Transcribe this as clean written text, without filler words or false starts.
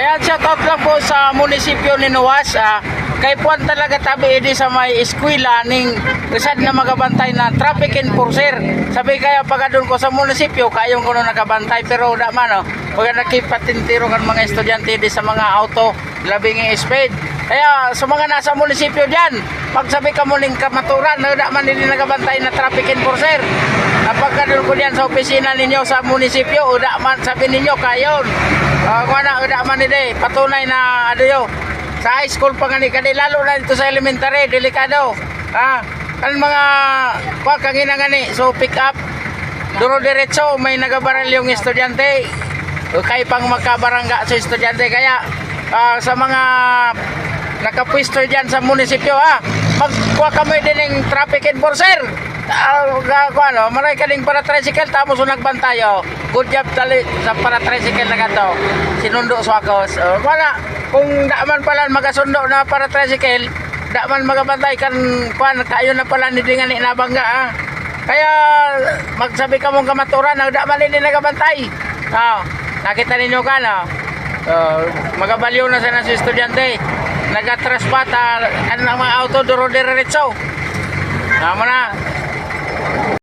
Ayan, shoutout lang po sa munisipyo ni Nuwas. Kay Puan talaga tabi edi sa may eskwela ning resad na magabantay na traffic enforcer. Sabi kaya pag doon ko sa munisipyo, kayong kuno nakabantay pero da man pag nakipatintiro kan mga estudyante di sa mga auto labing speed. Kaya sa mga nasa munisipyo diyan, pag sabi ka mo ning kamaturan, da man hindi nakabantay na traffic enforcer. Kapag doon ko diyan sa opisina ninyo sa munisipyo, da man sabi ninyo kayon. Kuana da man ide patunay na adoyo. Sa high school pa nga ni lalo na dito sa elementary, delikado. Ang mga kangina nga ni, so pick up, duro diretso, may nagabaral yung estudyante. Kaya pang magkabarangga sa estudyante. Kaya sa mga nakapwisto dyan sa munisipyo, magkuha kami din ng traffic enforcer. Maray ka din para tricycle, tapos nagbantayo. Good job tali sa para tricycle na ganito. Sinundo sa akos. Kung daaman pala magasundo na para tricycle, daaman magabantay kan kayo na pala hindi nga nabangga. Kaya magsabi ka mong kamaturan, daaman hindi nagabantay. Nakita ninyo ka magabalyo na sa nasa estudyante. Nag-trespass ang mga auto duro diretso. Tama na.